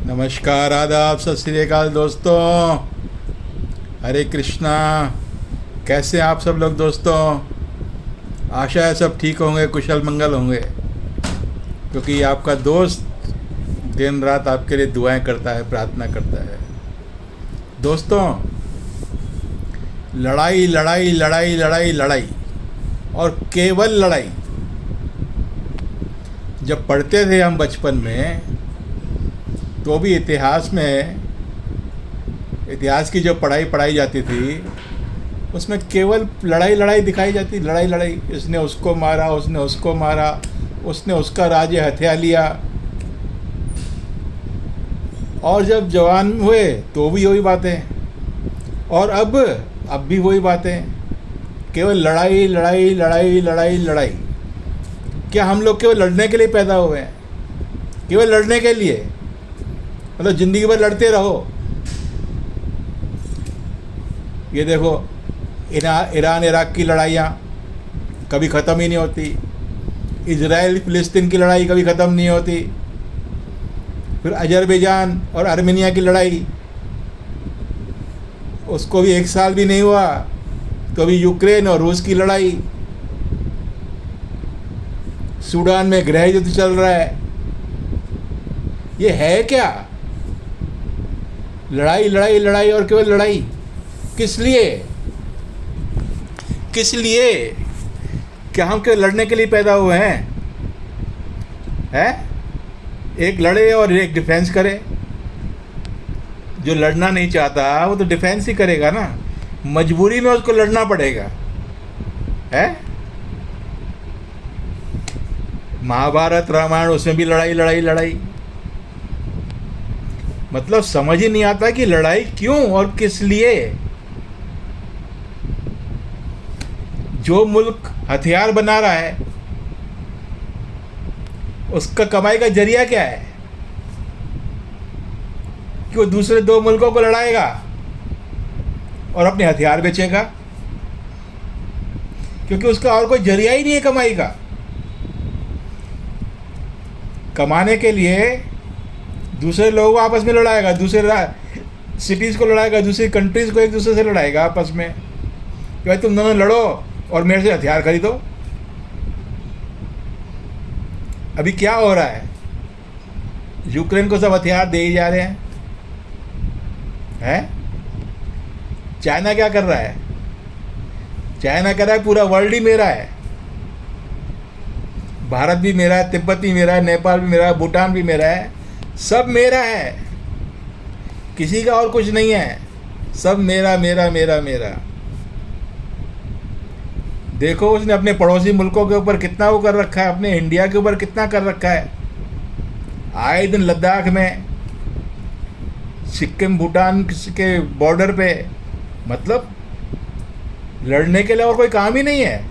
नमस्कार, आदाब, सत श्री अकाल दोस्तों। हरे कृष्णा। कैसे हैं आप सब लोग दोस्तों? आशा है सब ठीक होंगे, कुशल मंगल होंगे, क्योंकि आपका दोस्त दिन रात आपके लिए दुआएं करता है, प्रार्थना करता है। दोस्तों, लड़ाई लड़ाई लड़ाई लड़ाई लड़ाई और केवल लड़ाई। जब पढ़ते थे हम बचपन में, तो भी इतिहास की जो पढ़ाई जाती थी, उसमें केवल लड़ाई लड़ाई दिखाई जाती। लड़ाई लड़ाई, इसने उसको मारा, उसने उसको मारा, उसने उसका राज्य हथिया लिया। और जब जवान हुए तो भी वही बातें, और अब भी वही बातें। केवल लड़ाई लड़ाई लड़ाई लड़ाई लड़ाई। क्या हम लोग केवल लड़ने के लिए पैदा हुए हैं? केवल लड़ने के लिए? मतलब ज़िंदगी भर लड़ते रहो। ये देखो, ईरान इराक की लड़ाइयाँ कभी ख़त्म ही नहीं होती। इजराइल फ़िलिस्तीन की लड़ाई कभी ख़त्म नहीं होती। फिर अजरबैजान और आर्मेनिया की लड़ाई, उसको भी 1 साल भी नहीं हुआ। तो अभी यूक्रेन और रूस की लड़ाई, सूडान में गृह युद्ध चल रहा है। ये है क्या? लड़ाई लड़ाई लड़ाई और केवल लड़ाई। किस लिए? किस लिए? क्या हम केवल लड़ने के लिए पैदा हुए हैं? एक लड़े और एक डिफेंस करे। जो लड़ना नहीं चाहता वो तो डिफेंस ही करेगा ना। मजबूरी में उसको लड़ना पड़ेगा। महाभारत रामायण, उसमें भी लड़ाई लड़ाई लड़ाई। मतलब समझ ही नहीं आता कि लड़ाई क्यों और किस लिए। जो मुल्क हथियार बना रहा है, उसका कमाई का जरिया क्या है? कि वो दूसरे 2 मुल्कों को लड़ाएगा और अपने हथियार बेचेगा, क्योंकि उसका और कोई जरिया ही नहीं है कमाई का। कमाने के लिए दूसरे लोगों को आपस में लड़ाएगा, दूसरे सिटीज़ को लड़ाएगा, दूसरी कंट्रीज़ को एक दूसरे से लड़ाएगा आपस में कि भाई तुम दोनों लड़ो और मेरे से हथियार खरीदो। अभी क्या हो रहा है? यूक्रेन को सब हथियार दे ही जा रहे हैं। चाइना क्या कर रहा है? चाइना कह रहा है पूरा वर्ल्ड ही मेरा है। भारत भी मेरा है, तिब्बत भी मेरा है, नेपाल भी मेरा है, भूटान भी मेरा है। सब मेरा है, किसी का और कुछ नहीं है। सब मेरा मेरा मेरा मेरा। देखो उसने अपने पड़ोसी मुल्कों के ऊपर कितना वो कर रखा है, अपने इंडिया के ऊपर कितना कर रखा है। आए दिन लद्दाख में, सिक्किम भूटान के बॉर्डर पे, मतलब लड़ने के लिए और कोई काम ही नहीं है।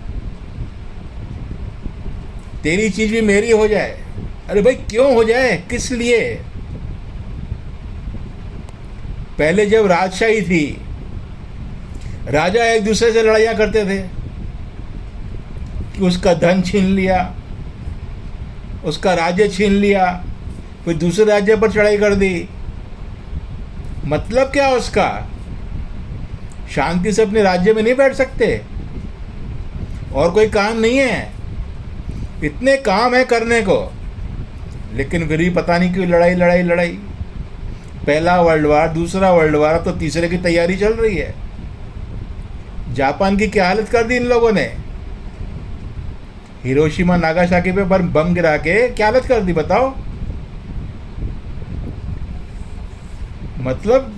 तेरी चीज़ भी मेरी हो जाए। अरे भाई क्यों हो जाए? किस लिए? पहले जब राजशाही थी, राजा एक दूसरे से लड़ाइयाँ करते थे कि उसका धन छीन लिया, उसका राज्य छीन लिया, फिर दूसरे राज्य पर चढ़ाई कर दी। मतलब क्या उसका? शांति से अपने राज्य में नहीं बैठ सकते? और कोई काम नहीं है? इतने काम है करने को, लेकिन फिर भी पता नहीं क्यों लड़ाई लड़ाई लड़ाई। पहला वर्ल्ड वार, दूसरा वर्ल्ड वार, तो तीसरे की तैयारी चल रही है। जापान की क्या हालत कर दी इन लोगों ने? हिरोशिमा नागासाकी पे बम गिरा के क्या हालत कर दी बताओ। मतलब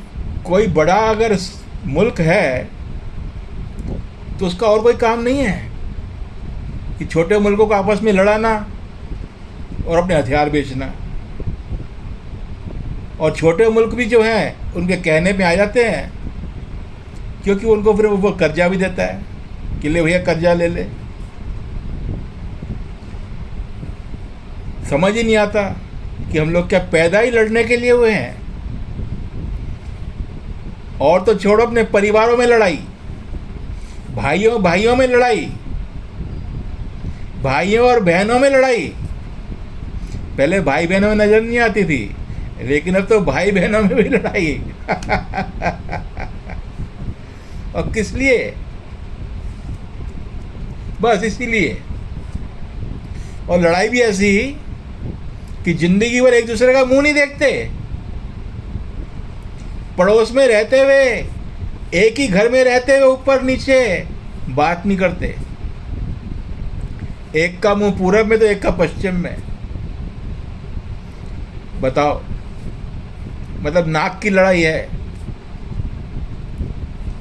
कोई बड़ा अगर मुल्क है तो उसका और कोई काम नहीं है कि छोटे मुल्कों को आपस में लड़ाना और अपने हथियार बेचना। और छोटे मुल्क भी जो हैं उनके कहने पे आ जाते हैं, क्योंकि उनको फिर वो कर्जा भी देता है कि ले भैया कर्जा ले ले। समझ ही नहीं आता कि हम लोग क्या पैदा ही लड़ने के लिए हुए हैं। और तो छोड़ो, अपने परिवारों में लड़ाई, भाइयों भाइयों में लड़ाई, भाइयों और बहनों में लड़ाई। पहले भाई बहनों में नज़र नहीं आती थी, लेकिन अब तो भाई बहनों में भी लड़ाई। और किस लिए? बस इसीलिए। और लड़ाई भी ऐसी कि जिंदगी भर एक दूसरे का मुंह नहीं देखते, पड़ोस में रहते हुए, एक ही घर में रहते हुए ऊपर नीचे बात नहीं करते। एक का मुंह पूरब में तो एक का पश्चिम में। बताओ, मतलब नाक की लड़ाई है।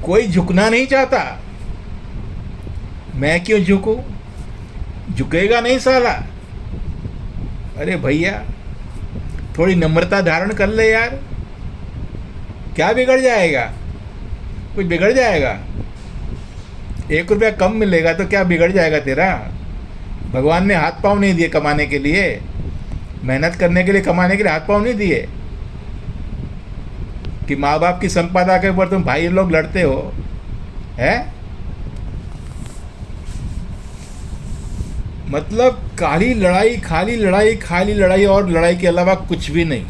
कोई झुकना नहीं चाहता। मैं क्यों झुकूं? झुकेगा नहीं साला। अरे भैया, थोड़ी नम्रता धारण कर ले यार। क्या बिगड़ जाएगा? कुछ बिगड़ जाएगा? 1 रुपया कम मिलेगा तो क्या बिगड़ जाएगा तेरा? भगवान ने हाथ पांव नहीं दिए कमाने के लिए, मेहनत करने के लिए, कमाने के लिए हाथ पांव नहीं दिए कि माँ बाप की संपदा के ऊपर तुम भाई लोग लड़ते हो, है? मतलब खाली लड़ाई, खाली लड़ाई, खाली लड़ाई, और लड़ाई के अलावा कुछ भी नहीं।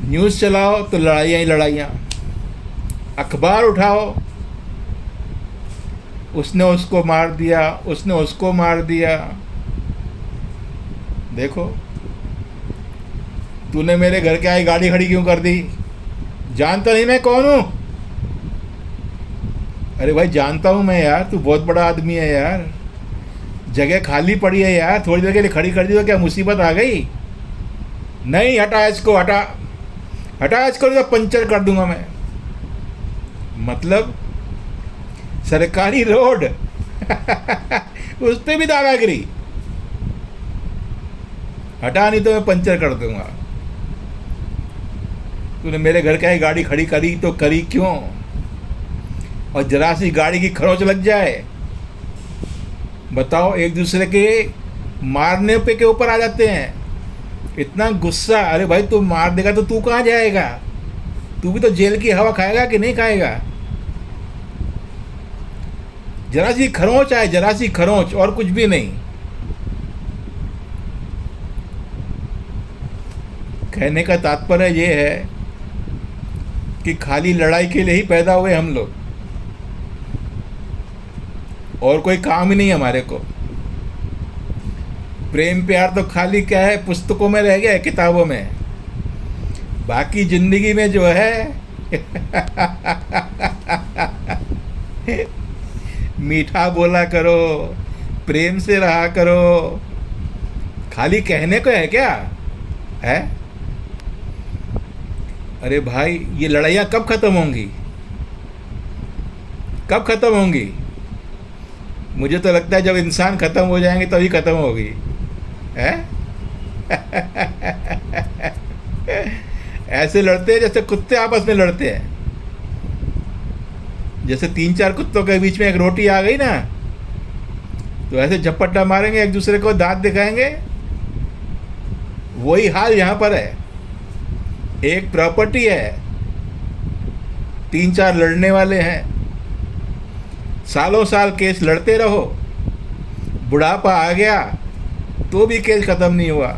न्यूज़ चलाओ तो लड़ाइयाँ ही लड़ाइयाँ, अखबार उठाओ, उसने उसको मार दिया, उसने उसको मार दिया। देखो, तूने मेरे घर के आगे गाड़ी खड़ी क्यों कर दी? जानता नहीं मैं कौन हूँ? अरे भाई जानता हूँ मैं यार, तू बहुत बड़ा आदमी है यार। जगह खाली पड़ी है यार, थोड़ी देर के लिए खड़ी कर दी तो क्या मुसीबत आ गई? नहीं, हटा इसको, हटा हटा इसको, तो पंचर कर दूंगा मैं। मतलब सरकारी रोड उस पर भी दादागिरी। हटा नहीं तो मैं पंचर कर दूंगा। तूने मेरे घर के आगे गाड़ी खड़ी करी तो करी क्यों? और जरा सी गाड़ी की खरोंच लग जाए, बताओ, एक दूसरे के मारने पे के ऊपर आ जाते हैं। इतना गुस्सा। अरे भाई, तू मार देगा तो तू कहाँ जाएगा? तू भी तो जेल की हवा खाएगा कि नहीं खाएगा? जरा सी खरोंच आए, जरा सी खरोंच, और कुछ भी नहीं। कहने का तात्पर्य ये है कि खाली लड़ाई के लिए ही पैदा हुए हम लोग, और कोई काम ही नहीं हमारे को। प्रेम प्यार तो खाली क्या है, पुस्तकों में रह गया है, किताबों में। बाकी जिंदगी में जो है मीठा बोला करो, प्रेम से रहा करो। खाली कहने को है क्या है? अरे भाई, ये लड़ाइयाँ कब खत्म होंगी? कब खत्म होंगी? मुझे तो लगता है जब इंसान खत्म हो जाएंगे तभी खत्म होगी, है? ऐसे लड़ते हैं जैसे कुत्ते आपस में लड़ते हैं। जैसे 3-4 कुत्तों के बीच में एक रोटी आ गई ना, तो ऐसे झपट्टा मारेंगे, एक दूसरे को दांत दिखाएंगे। वही हाल यहाँ पर है। एक प्रॉपर्टी है, 3-4 लड़ने वाले हैं, सालों साल केस लड़ते रहो, बुढ़ापा आ गया तो भी केस खत्म नहीं हुआ।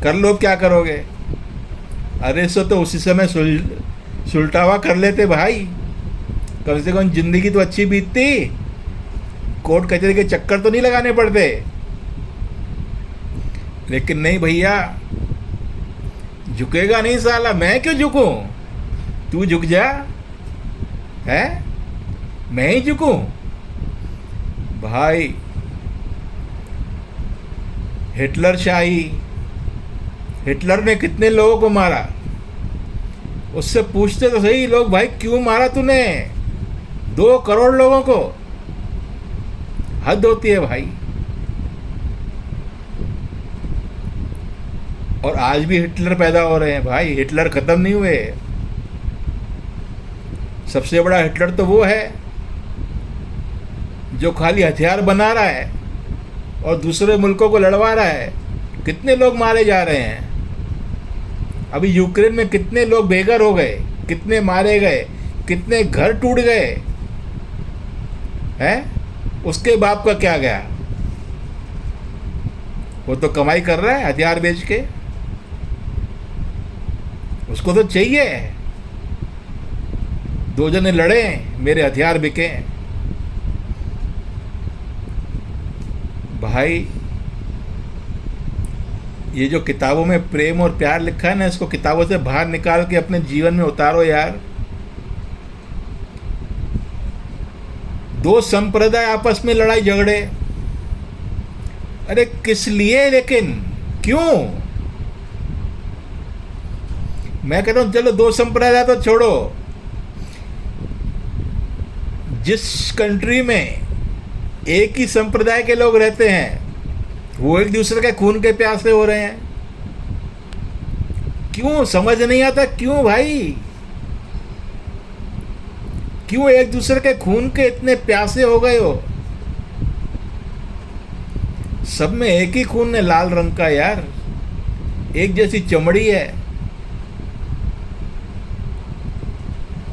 कर लो, क्या करोगे? अरे सो तो उसी समय सुलटावा कर लेते भाई, कम से कम जिंदगी तो अच्छी बीतती, कोर्ट कचहरी के चक्कर तो नहीं लगाने पड़ते। लेकिन नहीं भैया, झुकेगा नहीं साला। मैं क्यों झुकूं? तू झुक जा, है? मैं ही झुकूं? भाई, हिटलर शाही, हिटलर ने कितने लोगों को मारा? उससे पूछते तो सही लोग, भाई क्यों मारा तूने 2 करोड़ लोगों को? हद होती है भाई। और आज भी हिटलर पैदा हो रहे हैं भाई, हिटलर खत्म नहीं हुए। सबसे बड़ा हिटलर तो वो है जो खाली हथियार बना रहा है और दूसरे मुल्कों को लड़वा रहा है। कितने लोग मारे जा रहे हैं? अभी यूक्रेन में कितने लोग बेघर हो गए, कितने मारे गए, कितने घर टूट गए हैं? उसके बाप का क्या गया? वो तो कमाई कर रहा है हथियार बेच के, उसको तो चाहिए दो जने लड़े, मेरे हथियार बिके। भाई ये जो किताबों में प्रेम और प्यार लिखा है ना, इसको किताबों से बाहर निकाल के अपने जीवन में उतारो यार। दो संप्रदाय आपस में लड़ाई झगड़े, अरे किस लिए, लेकिन क्यों? मैं कहता हूं चलो दो संप्रदाय तो छोड़ो, जिस कंट्री में एक ही संप्रदाय के लोग रहते हैं वो एक दूसरे के खून के प्यासे हो रहे हैं। क्यों? समझ नहीं आता क्यों भाई, क्यों एक दूसरे के खून के इतने प्यासे हो गए हो? सब में एक ही खून है, लाल रंग का यार, एक जैसी चमड़ी है,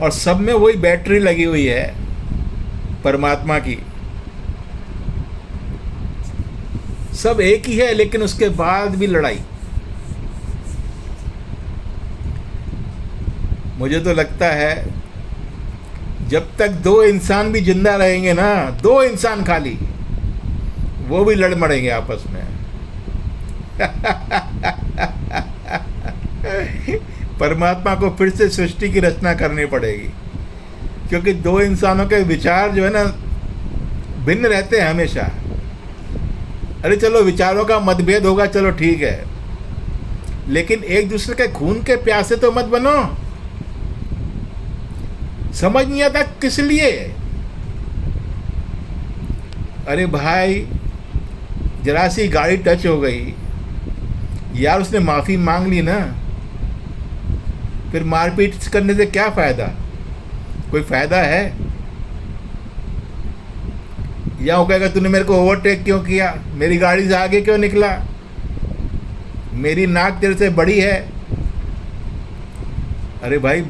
और सब में वही बैटरी लगी हुई है परमात्मा की। सब एक ही है, लेकिन उसके बाद भी लड़ाई। मुझे तो लगता है जब तक दो इंसान भी जिंदा रहेंगे ना, दो इंसान खाली, वो भी लड़ मरेंगे आपस में। परमात्मा को फिर से सृष्टि की रचना करनी पड़ेगी, क्योंकि दो इंसानों के विचार जो है ना भिन्न रहते हैं हमेशा। अरे चलो विचारों का मतभेद होगा, चलो ठीक है, लेकिन एक दूसरे के खून के प्यासे तो मत बनो। समझ नहीं आता किस लिए। अरे भाई जरा सी गाड़ी टच हो गई यार, उसने माफी मांग ली ना, फिर मारपीट करने से क्या फायदा? कोई फायदा है? या वो कहेगा तूने मेरे को ओवरटेक क्यों किया, मेरी गाड़ी से आगे क्यों निकला, मेरी नाक तेरे से बड़ी है। अरे भाई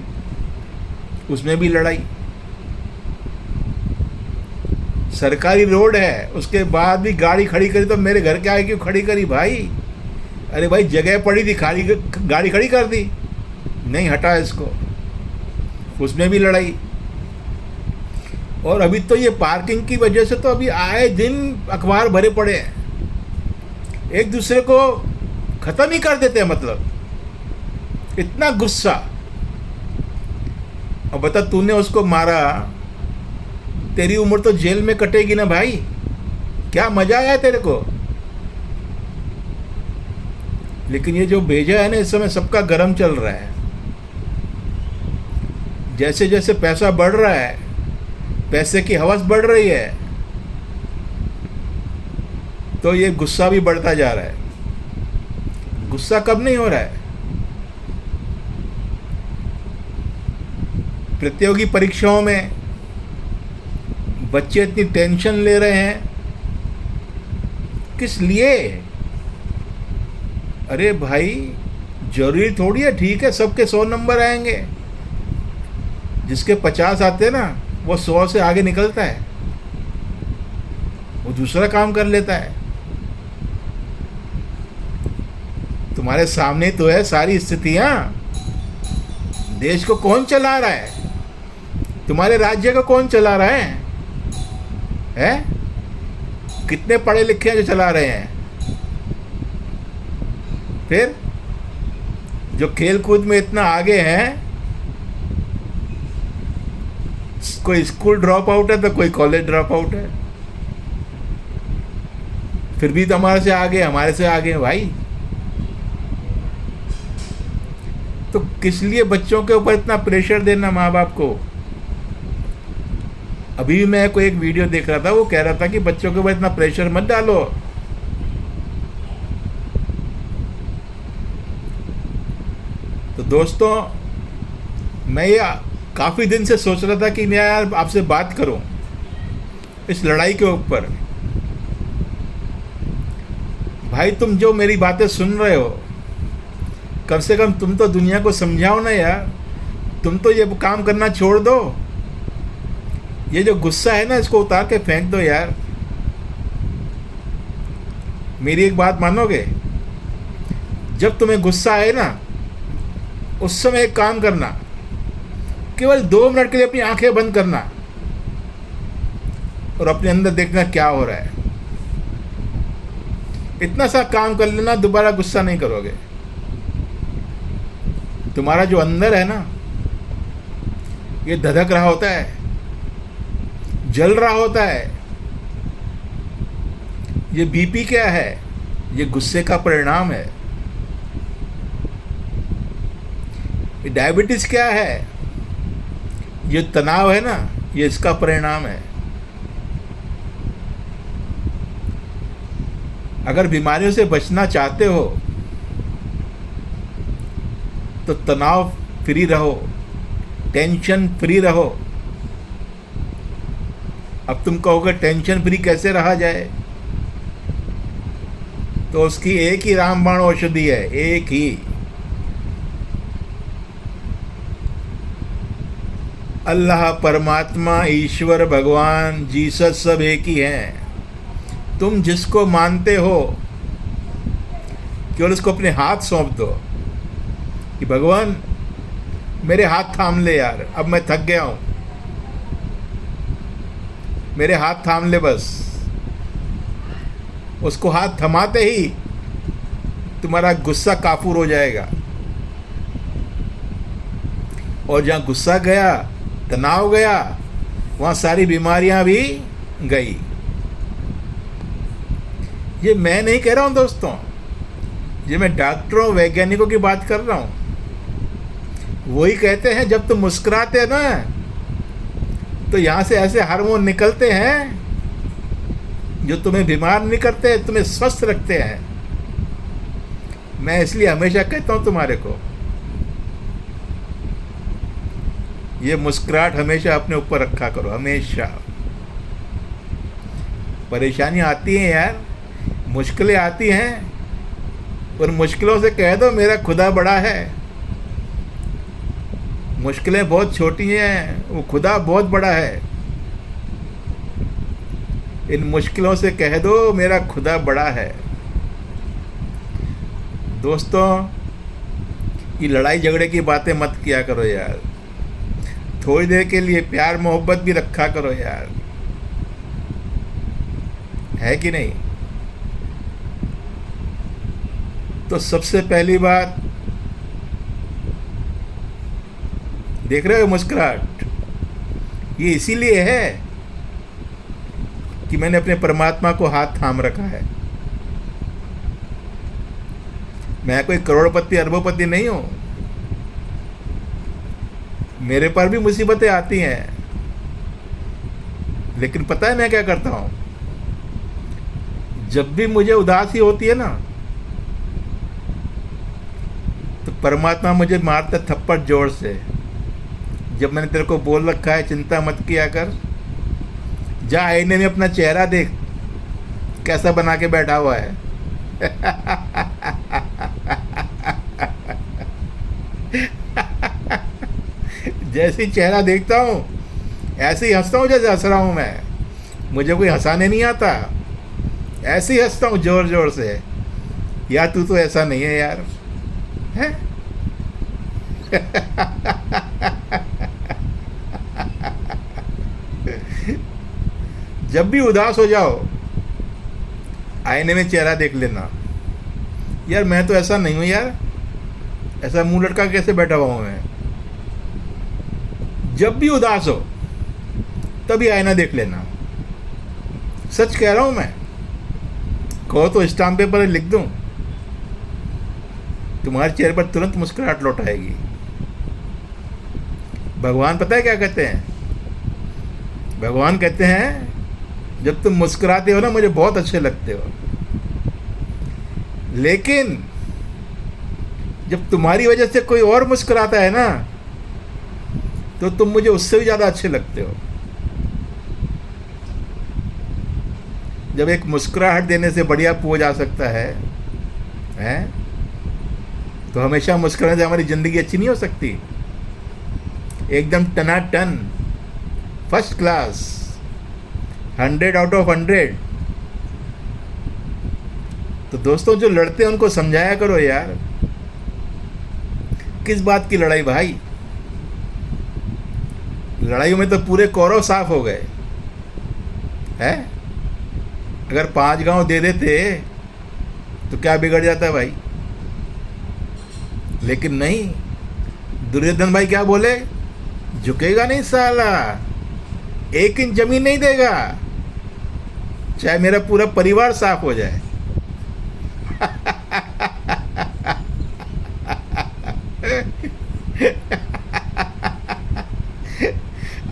उसमें भी लड़ाई। सरकारी रोड है, उसके बाद भी गाड़ी खड़ी करी तो मेरे घर के आगे क्यों खड़ी करी भाई? अरे भाई जगह पड़ी थी, खाली गाड़ी खड़ी कर दी, नहीं हटा इसको, उसमें भी लड़ाई। और अभी तो ये पार्किंग की वजह से तो अभी आए दिन अखबार भरे पड़े हैं, एक दूसरे को खत्म ही कर देते हैं, मतलब इतना गुस्सा। अब बता, तूने उसको मारा, तेरी उम्र तो जेल में कटेगी ना भाई, क्या मजा आया तेरे को? लेकिन ये जो भेजा है ना, इस समय सबका गरम चल रहा है। जैसे जैसे पैसा बढ़ रहा है, पैसे की हवस बढ़ रही है, तो ये गुस्सा भी बढ़ता जा रहा है। गुस्सा कब नहीं हो रहा है? प्रतियोगी परीक्षाओं में बच्चे इतनी टेंशन ले रहे हैं, किस लिए? अरे भाई जरूरी थोड़ी है, ठीक है सबके 100 नंबर आएंगे, जिसके 50 आते हैं ना वो 100 से आगे निकलता है, वो दूसरा काम कर लेता है। तुम्हारे सामने तो है सारी स्थितियां। देश को कौन चला रहा है? तुम्हारे राज्य को कौन चला रहा है? कितने पढ़े लिखे हैं जो चला रहे हैं? फिर जो खेल कूद में इतना आगे हैं, कोई स्कूल ड्रॉप आउट है तो कोई कॉलेज ड्रॉप आउट है, फिर भी तो हमारे से आगे हैं भाई। तो किस लिए बच्चों के ऊपर इतना प्रेशर देना माँ बाप को? अभी मैं कोई एक वीडियो देख रहा था, वो कह रहा था कि बच्चों के ऊपर इतना प्रेशर मत डालो। तो दोस्तों, मैं ये काफ़ी दिन से सोच रहा था कि मैं यार आपसे बात करूं इस लड़ाई के ऊपर। भाई तुम जो मेरी बातें सुन रहे हो, कम से कम तुम तो दुनिया को समझाओ ना यार। तुम तो ये काम करना छोड़ दो, ये जो गुस्सा है ना इसको उतार के फेंक दो यार। मेरी एक बात मानोगे? जब तुम्हें गुस्सा आए ना, उस समय एक काम करना, केवल 2 मिनट के लिए अपनी आंखें बंद करना और अपने अंदर देखना क्या हो रहा है। इतना सा काम कर लेना, दोबारा गुस्सा नहीं करोगे। तुम्हारा जो अंदर है ना, ये धधक रहा होता है, जल रहा होता है। ये बीपी क्या है? ये गुस्से का परिणाम है। ये डायबिटीज क्या है? ये तनाव है ना, ये इसका परिणाम है। अगर बीमारियों से बचना चाहते हो तो तनाव फ्री रहो, टेंशन फ्री रहो। अब तुम कहोगे टेंशन फ्री कैसे रहा जाए? तो उसकी एक ही रामबाण औषधि है, एक ही। अल्लाह, परमात्मा, ईश्वर, भगवान, जीसस सब एक ही हैं। तुम जिसको मानते हो केवल उसको अपने हाथ सौंप दो कि भगवान मेरे हाथ थाम ले यार, अब मैं थक गया हूं, मेरे हाथ थाम ले बस। उसको हाथ थमाते ही तुम्हारा गुस्सा काफूर हो जाएगा, और जहां गुस्सा गया, तनाव गया, वहां सारी बीमारियां भी गई। ये मैं नहीं कह रहा हूं दोस्तों, ये मैं डॉक्टरों, वैज्ञानिकों की बात कर रहा हूं। वही कहते हैं जब तुम मुस्कुराते हैं ना, तो यहां से ऐसे हार्मोन निकलते हैं जो तुम्हें बीमार नहीं करते, तुम्हें स्वस्थ रखते हैं। मैं इसलिए हमेशा कहता हूं तुम्हारे को, ये मुस्कुराहट हमेशा अपने ऊपर रखा करो, हमेशा। परेशानियां आती हैं यार, मुश्किलें आती हैं, उन मुश्किलों से कह दो मेरा खुदा बड़ा है। मुश्किलें बहुत छोटी हैं, वो खुदा बहुत बड़ा है। इन मुश्किलों से कह दो मेरा खुदा बड़ा है। दोस्तों, ये लड़ाई झगड़े की बातें मत किया करो यार। थोड़ी देर के लिए प्यार मोहब्बत भी रखा करो यार, है कि नहीं? तो सबसे पहली बात, देख रहे हो मुस्कुराहट, ये इसीलिए है कि मैंने अपने परमात्मा को हाथ थाम रखा है। मैं कोई करोड़पति अरबोपति नहीं हूं, मेरे पर भी मुसीबतें आती हैं, लेकिन पता है मैं क्या करता हूं? जब भी मुझे उदासी होती है ना, तो परमात्मा मुझे मारता थप्पड़ जोर से। जब मैंने तेरे को बोल रखा है चिंता मत किया कर, जा आईने में अपना चेहरा देख कैसा बना के बैठा हुआ है। जैसे चेहरा देखता हूँ ऐसे ही हंसता हूँ जैसे हंस रहा हूँ मैं। मुझे कोई हंसाने नहीं आता, ऐसे ही हंसता हूँ जोर जोर से। यार तू तो ऐसा नहीं है यार, है? जब भी उदास हो जाओ, आईने में चेहरा देख लेना, यार मैं तो ऐसा नहीं हूं यार, ऐसा मुंह लटका कैसे बैठा हुआ हूं मैं। जब भी उदास हो तभी आईना देख लेना। सच कह रहा हूं मैं, कहो तो स्टाम्प पेपर लिख दूं, तुम्हारे चेहरे पर तुरंत मुस्कुराहट लौट आएगी। भगवान पता है क्या कहते हैं? भगवान कहते हैं जब तुम मुस्कुराते हो ना, मुझे बहुत अच्छे लगते हो, लेकिन जब तुम्हारी वजह से कोई और मुस्कुराता है ना, तो तुम मुझे उससे भी ज़्यादा अच्छे लगते हो। जब एक मुस्कुराहट देने से बढ़िया पूजा आ सकता है, तो हमेशा मुस्कुराने से हमारी ज़िंदगी अच्छी नहीं हो सकती? एकदम टनाटन, फर्स्ट क्लास, 100 आउट ऑफ 100। तो दोस्तों जो लड़ते हैं उनको समझाया करो यार, किस बात की लड़ाई भाई। लड़ाइयों में तो पूरे कौरव साफ हो गए हैं। अगर 5 गांव दे देते तो क्या बिगड़ जाता है भाई। लेकिन नहीं, दुर्योधन भाई क्या बोले, झुकेगा नहीं साला, 1 इंच जमीन नहीं देगा, चाहे मेरा पूरा परिवार साफ हो जाए।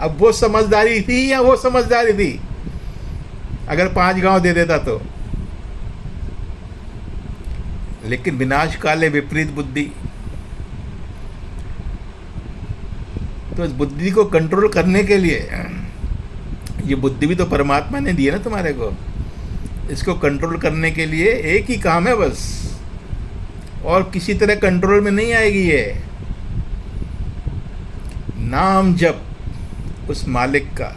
अब वो समझदारी थी या वो समझदारी थी, अगर 5 गांव दे देता तो। लेकिन विनाश काले विपरीत बुद्धि, तो इस बुद्धि को कंट्रोल करने के लिए, ये बुद्धि भी तो परमात्मा ने दी है ना तुम्हारे को, इसको कंट्रोल करने के लिए एक ही काम है बस, और किसी तरह कंट्रोल में नहीं आएगी ये। नाम जप उस मालिक का,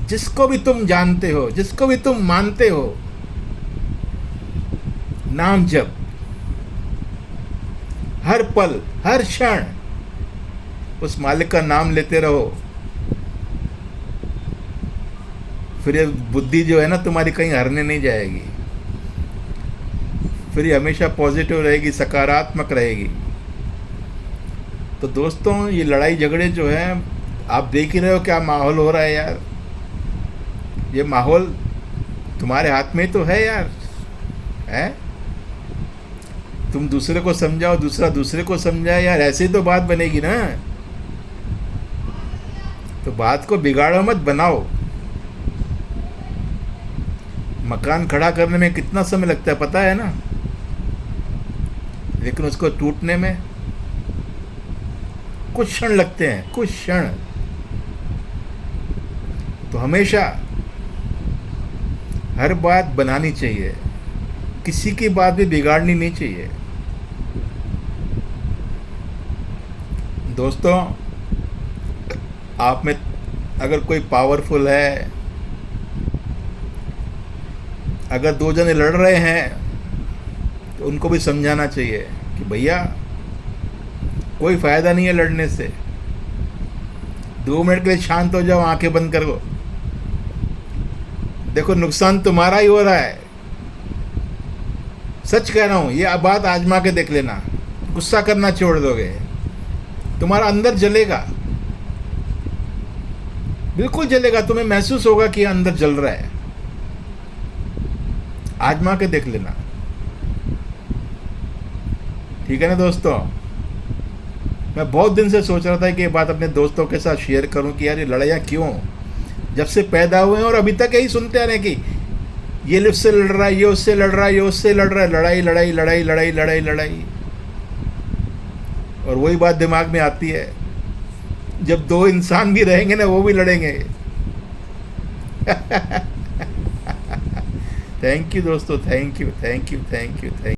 जिसको भी तुम जानते हो, जिसको भी तुम मानते हो, नाम जप हर पल हर क्षण उस मालिक का नाम लेते रहो। फिर ये बुद्धि जो है ना तुम्हारी कहीं हारने नहीं जाएगी, फिर ये हमेशा पॉजिटिव रहेगी, सकारात्मक रहेगी। तो दोस्तों ये लड़ाई झगड़े जो है, आप देख ही रहे हो क्या माहौल हो रहा है यार। ये माहौल तुम्हारे हाथ में तो है यार, है? तुम दूसरे को समझाओ, दूसरा दूसरे को समझाए यार, ऐसे ही तो बात बनेगी ना। तो बात को बिगाड़ो मत, बनाओ। मकान खड़ा करने में कितना समय लगता है पता है ना, लेकिन उसको टूटने में कुछ क्षण लगते हैं, कुछ क्षण। तो हमेशा हर बात बनानी चाहिए, किसी की बात भी बिगाड़नी नहीं चाहिए। दोस्तों आप में अगर कोई पावरफुल है, अगर 2 जने लड़ रहे हैं तो उनको भी समझाना चाहिए कि भैया कोई फायदा नहीं है लड़ने से, 2 मिनट के लिए शांत हो जाओ, आंखें बंद करो, देखो नुकसान तुम्हारा ही हो रहा है। सच कह रहा हूं, ये बात आजमा के देख लेना, गुस्सा करना छोड़ दोगे, तुम्हारा अंदर जलेगा, बिल्कुल जलेगा, तुम्हें महसूस होगा कि अंदर जल रहा है। आजमा के देख लेना, ठीक है ना दोस्तों। मैं बहुत दिन से सोच रहा था कि ये बात अपने दोस्तों के साथ शेयर करूं कि यार ये लड़ाइयाँ क्यों जब से पैदा हुए हैं और अभी तक यही सुनते आ रहे हैं कि ये उससे लड़ रहा है, ये उससे लड़ रहा है, ये उससे लड़ रहा है, लड़ाई लड़ाई लड़ाई लड़ाई लड़ाई लड़ाई। और वही बात दिमाग में आती है, जब 2 इंसान भी रहेंगे ना वो भी लड़ेंगे। थैंक यू दोस्तों, thank you thank you thank you thank you.